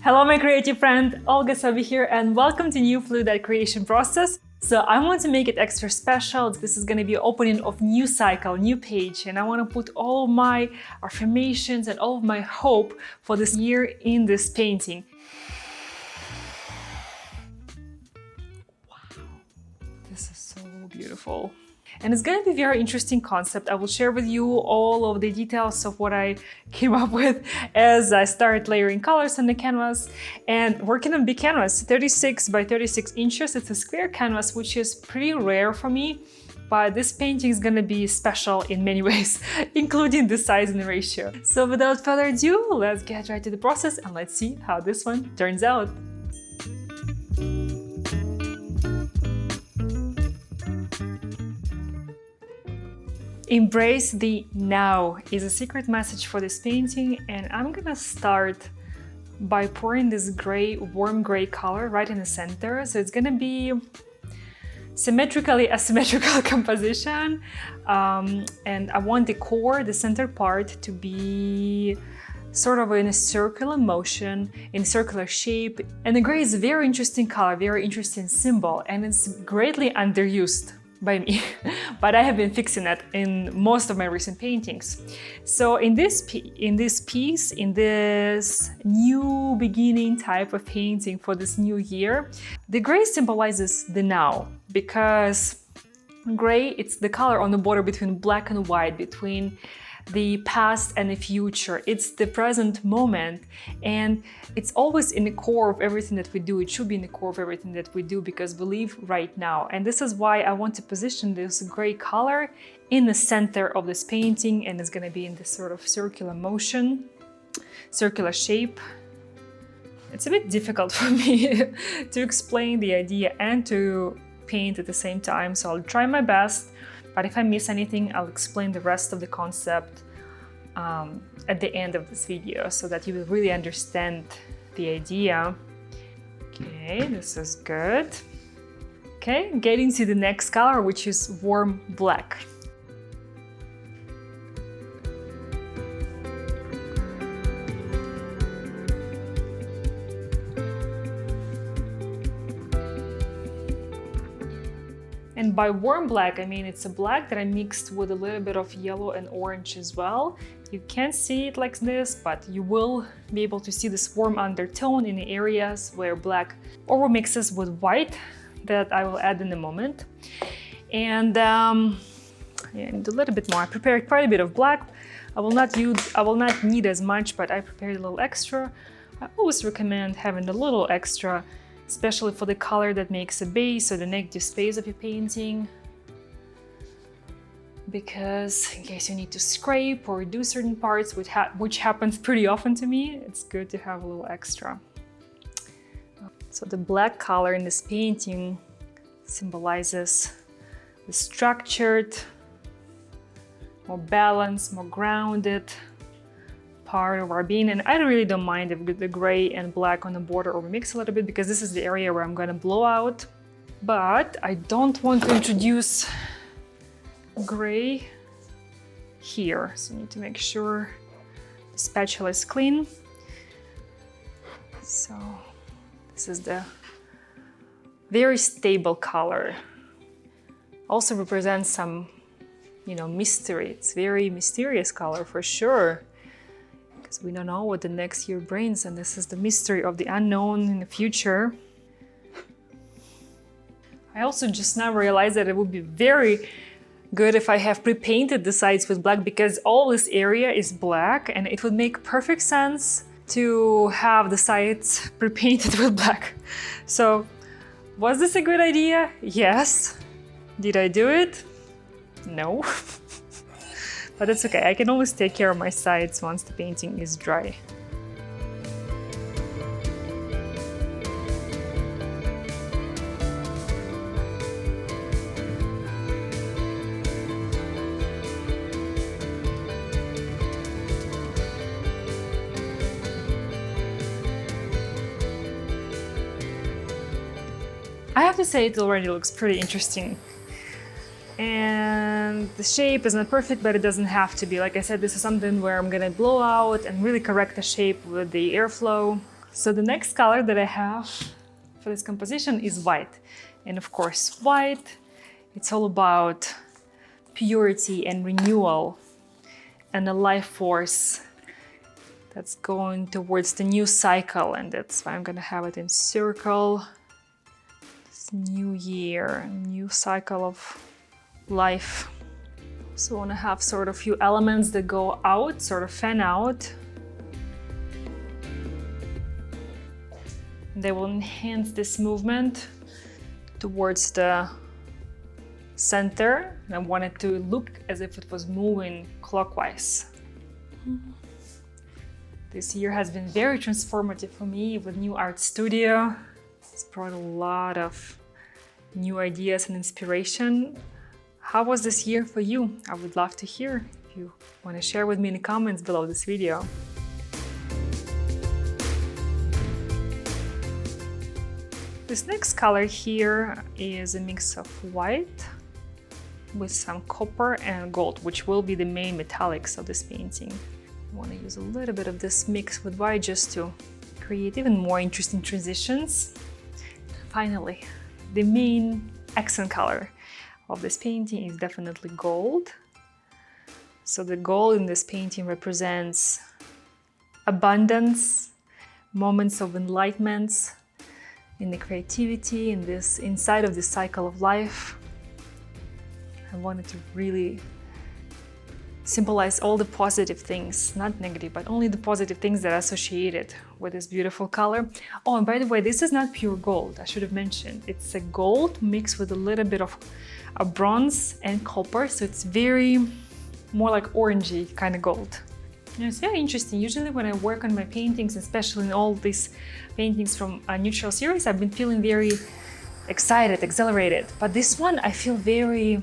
Hello my creative friend, Olga Soby here, and welcome to new fluid art creation process. So I want to make it extra special. This is going to be opening of new cycle, new page, and I want to put all of my affirmations and all of my hope for this year in this painting. Wow, this is so beautiful. And it's going to be a very interesting concept. I will share with you all of the details of what I came up with as I started layering colors on the canvas and working on big canvas, 36 by 36 inches. It's a square canvas, which is pretty rare for me, but this painting is going to be special in many ways, including the size and the ratio. So without further ado, let's get right to the process and let's see how this one turns out. Embrace the now is a secret message for this painting, and I'm gonna start by pouring this gray, warm gray color right in the center. So it's gonna be symmetrically asymmetrical composition, and I want the core, the center part, to be sort of in a circular motion, in circular shape. And the gray is a very interesting color, very interesting symbol, and it's greatly underused by me, but I have been fixing it in most of my recent paintings. So in this new beginning type of painting for this new year, the gray symbolizes the now, because gray, it's the color on the border between black and white, between the past and the future. It's the present moment, and it's always in the core of everything that we do. It should be in the core of everything that we do because we live right now. And this is why I want to position this gray color in the center of this painting, and it's going to be in this sort of circular motion, circular shape. It's a bit difficult for me to explain the idea and to paint at the same time, so I'll try my best. But if I miss anything, I'll explain the rest of the concept at the end of this video so that you will really understand the idea. Okay, this is good. Okay, getting to the next color, which is warm black. And by warm black, I mean it's a black that I mixed with a little bit of yellow and orange as well. You can't see it like this, but you will be able to see this warm undertone in the areas where black over mixes with white that I will add in a moment. And yeah, I need a little bit more. I prepared quite a bit of black. I will not need as much, but I prepared a little extra. I always recommend having a little extra, especially for the color that makes a base or the negative space of your painting, because in case you need to scrape or do certain parts, which happens pretty often to me, it's good to have a little extra. So the black color in this painting symbolizes the structured, more balanced, more grounded part of our being. And I really don't mind if the gray and black on the border or mix a little bit, because this is the area where I'm going to blow out. But I don't want to introduce gray here, so I need to make sure the spatula is clean. So this is the very stable color. Also represents some, mystery. It's very mysterious color for sure. We don't know what the next year brings, and this is the mystery of the unknown in the future. I also just now realized that it would be very good if I have pre-painted the sides with black, because all this area is black, and it would make perfect sense to have the sides pre-painted with black. So, was this a good idea? Yes. Did I do it? No. But it's okay, I can always take care of my sides once the painting is dry. I have to say it already looks pretty interesting. And the shape is not perfect, but it doesn't have to be. Like I said, this is something where I'm gonna blow out and really correct the shape with the airflow. So the next color that I have for this composition is white. And of course, white, it's all about purity and renewal and a life force that's going towards the new cycle. And that's why I'm gonna have it in circle. This new year, new cycle of life. So I wanna have sort of few elements that go out, sort of fan out. They will enhance this movement towards the center. I want it to look as if it was moving clockwise. This year has been very transformative for me with new art studio. It's brought a lot of new ideas and inspiration. How was this year for you? I would love to hear if you want to share with me in the comments below this video. This next color here is a mix of white with some copper and gold, which will be the main metallics of this painting. I want to use a little bit of this mix with white just to create even more interesting transitions. Finally, the main accent color of this painting is definitely gold. So the gold in this painting represents abundance, moments of enlightenment, in the creativity, in this inside of the cycle of life. I wanted to really symbolize all the positive things, not negative, but only the positive things that are associated with this beautiful color. Oh, and by the way, this is not pure gold, I should have mentioned. It's a gold mixed with a little bit of a bronze and copper, so it's very more like orangey kind of gold. And it's very interesting. Usually when I work on my paintings, especially in all these paintings from a neutral series, I've been feeling very excited, exhilarated. But this one, I feel very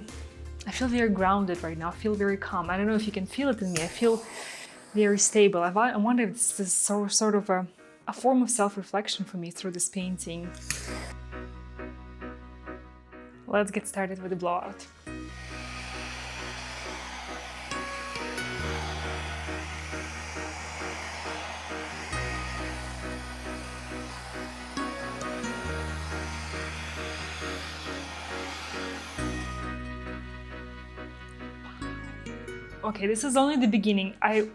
grounded right now. I feel very calm. I don't know if you can feel it in me. I feel very stable. I wonder if this is sort of a form of self-reflection for me through this painting. Let's get started with the blowout. Okay, this is only the beginning. I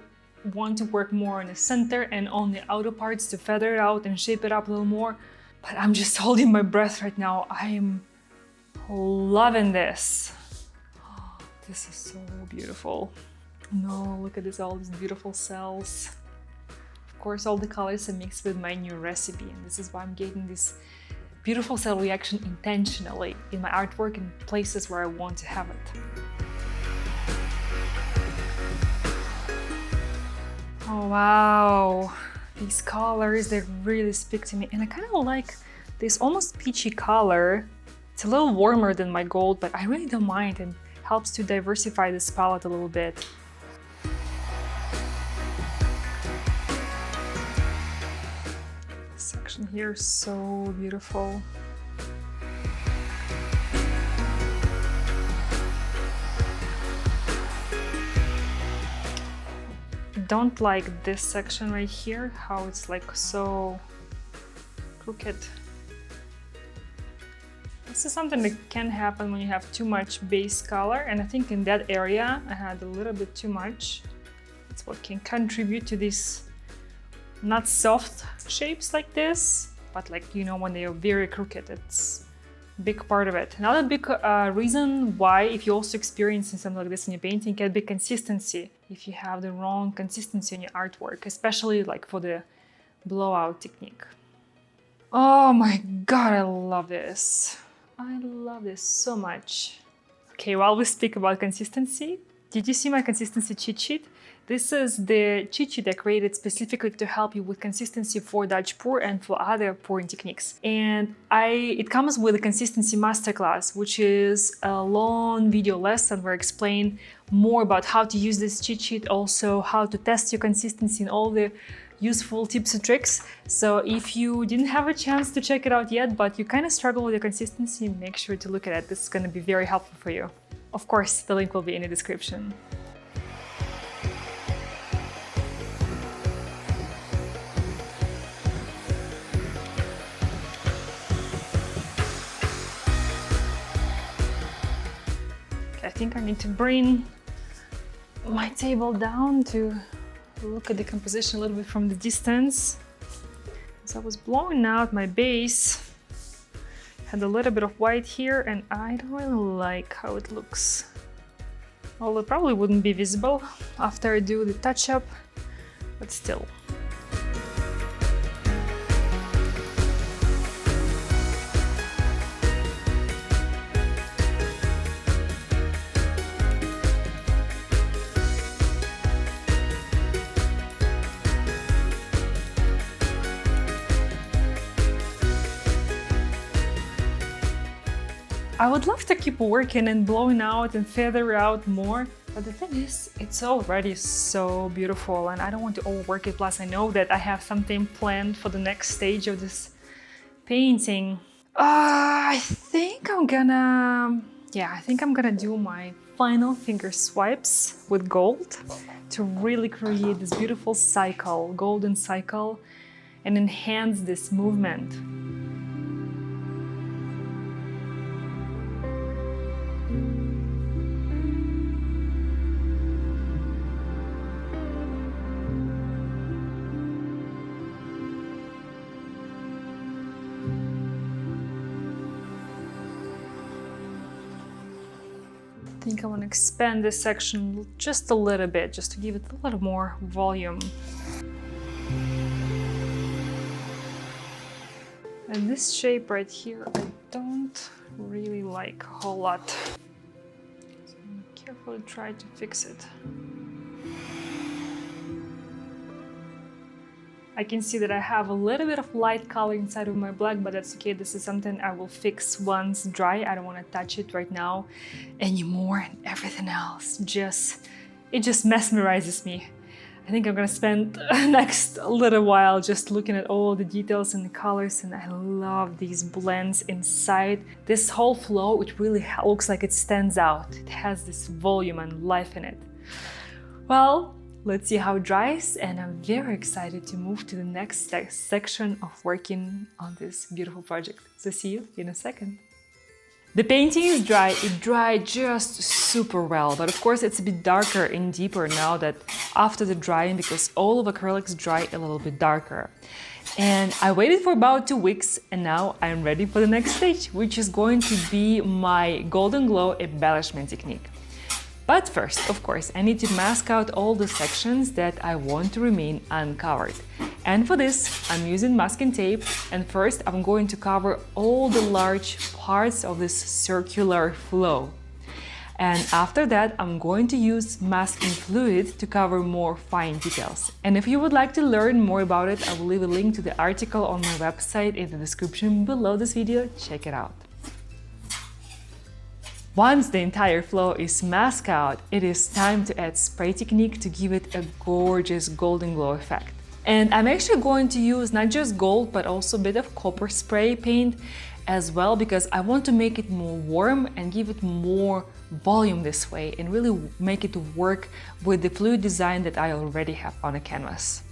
want to work more on the center and on the outer parts to feather it out and shape it up a little more. But I'm just holding my breath right now. I am loving this. Oh, this is so beautiful. No, look at this, all these beautiful cells. Of course, all the colors are mixed with my new recipe, and this is why I'm getting this beautiful cell reaction intentionally in my artwork in places where I want to have it. Oh wow, these colors, they really speak to me. And I kind of like this almost peachy color. It's a little warmer than my gold, but I really don't mind, and helps to diversify this palette a little bit. This section here is so beautiful. Don't like this section right here, how it's like so crooked. This is something that can happen when you have too much base color, and I think in that area I had a little bit too much. It's what can contribute to these not soft shapes like this, but like, you know, when they are very crooked, it's a big part of it. Another big reason why, if you're also experiencing something like this in your painting, can be consistency. If you have the wrong consistency in your artwork, especially like for the blowout technique. Oh my god, I love this. I love this so much. Okay, while we speak about consistency, did you see my consistency cheat sheet? This is the cheat sheet I created specifically to help you with consistency for Dutch pour and for other pouring techniques. And it comes with a consistency masterclass, which is a long video lesson where I explain more about how to use this cheat sheet, also how to test your consistency and all the useful tips and tricks. So if you didn't have a chance to check it out yet, but you kind of struggle with your consistency, make sure to look at it. This is going to be very helpful for you. Of course, the link will be in the description. think I need to bring my table down to look at the composition a little bit from the distance. As I was blowing out my base, had a little bit of white here, and I don't really like how it looks. Well, it probably wouldn't be visible after I do the touch-up, but still. I would love to keep working and blowing out and feather out more, but the thing is, it's already so beautiful and I don't want to overwork it. Plus, I know that I have something planned for the next stage of this painting. I think I'm gonna do my final finger swipes with gold to really create this beautiful cycle, golden cycle, and enhance this movement. I think I want to expand this section just a little bit, just to give it a little more volume. And this shape right here, I don't really like a whole lot. So I'm carefully try to fix it. I can see that I have a little bit of light color inside of my black, but that's okay. This is something I will fix once dry. I don't want to touch it right now anymore, and everything else it just mesmerizes me. I think I'm gonna spend the next little while just looking at all the details and the colors, and I love these blends inside. This whole flow, it really looks like it stands out. It has this volume and life in it. Well, let's see how it dries, and I'm very excited to move to the next section of working on this beautiful project. So see you in a second. The painting is dry. It dried just super well, but of course it's a bit darker and deeper now that after the drying, because all of acrylics dry a little bit darker. And I waited for about 2 weeks, and now I'm ready for the next stage, which is going to be my golden glow embellishment technique. But first, of course, I need to mask out all the sections that I want to remain uncovered. And for this, I'm using masking tape, and first I'm going to cover all the large parts of this circular flow. And after that, I'm going to use masking fluid to cover more fine details. And if you would like to learn more about it, I will leave a link to the article on my website in the description below this video. Check it out. Once the entire flow is masked out, it is time to add spray technique to give it a gorgeous golden glow effect. And I'm actually going to use not just gold, but also a bit of copper spray paint as well, because I want to make it more warm and give it more volume this way and really make it work with the fluid design that I already have on a canvas.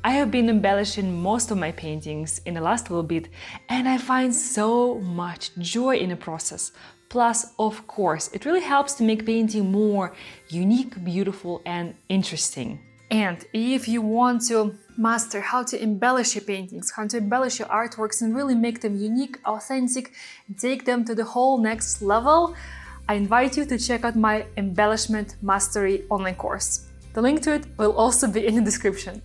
I have been embellishing most of my paintings in the last little bit, and I find so much joy in the process. Plus, of course, it really helps to make painting more unique, beautiful, and interesting. And if you want to master how to embellish your paintings, how to embellish your artworks and really make them unique, authentic, and take them to the whole next level, I invite you to check out my Embellishment Mastery online course. The link to it will also be in the description.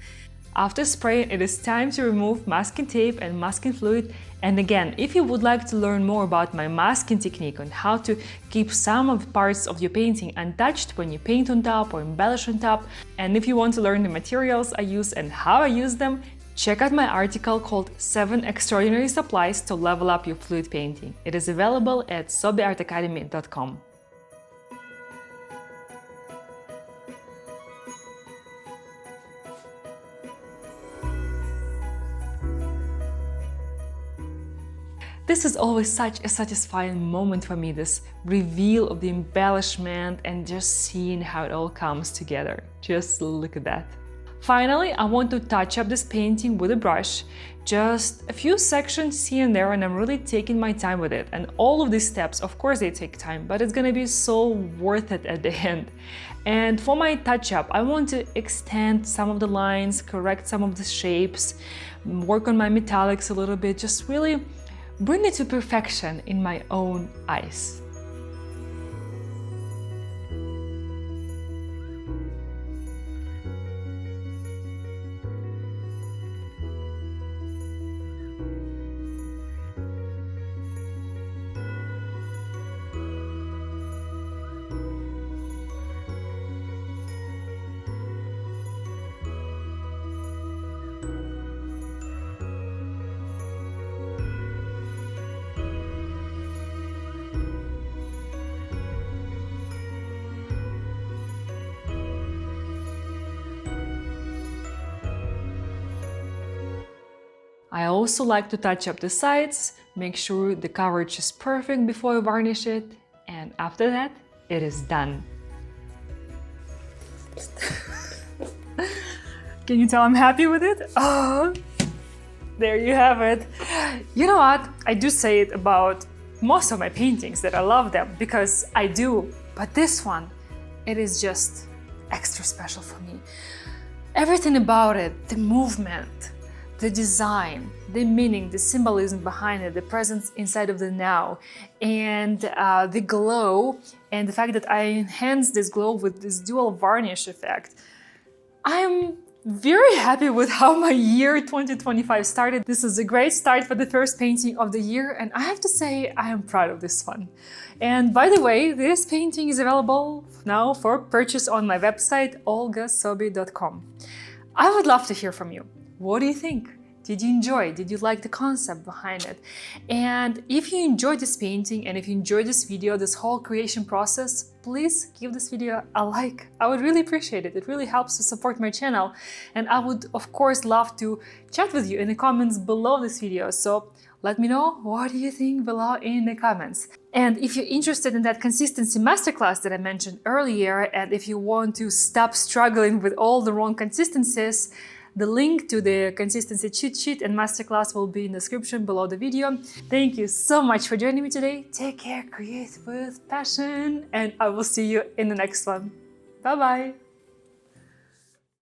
After spraying, it is time to remove masking tape and masking fluid. And again, if you would like to learn more about my masking technique on how to keep some of the parts of your painting untouched when you paint on top or embellish on top, and if you want to learn the materials I use and how I use them, check out my article called 7 Extraordinary Supplies to Level Up Your Fluid Painting. It is available at SobyArtAcademy.com. This is always such a satisfying moment for me, this reveal of the embellishment and just seeing how it all comes together. Just look at that. Finally, I want to touch up this painting with a brush, just a few sections here and there, and I'm really taking my time with it. And all of these steps, of course they take time, but it's gonna be so worth it at the end. And for my touch-up, I want to extend some of the lines, correct some of the shapes, work on my metallics a little bit, just really bring it to perfection in my own eyes. I also like to touch up the sides, make sure the coverage is perfect before I varnish it, and after that, it is done. Can you tell I'm happy with it? Oh, there you have it. You know what? I do say it about most of my paintings that I love them, because I do, but this one, it is just extra special for me. Everything about it, the movement, the design, the meaning, the symbolism behind it, the presence inside of the now, and the glow, and the fact that I enhanced this glow with this dual varnish effect. I'm very happy with how my year 2025 started. This is a great start for the first painting of the year, and I have to say I am proud of this one. And by the way, this painting is available now for purchase on my website, olgasoby.com. I would love to hear from you. What do you think? Did you enjoy? Did you like the concept behind it? And if you enjoyed this painting and if you enjoyed this video, this whole creation process, please give this video a like. I would really appreciate it. It really helps to support my channel. And I would, of course, love to chat with you in the comments below this video. So let me know what do you think below in the comments. And if you're interested in that consistency masterclass that I mentioned earlier, and if you want to stop struggling with all the wrong consistencies, the link to the consistency cheat sheet and masterclass will be in the description below the video. Thank you so much for joining me today. Take care, create with passion, and I will see you in the next one. Bye-bye.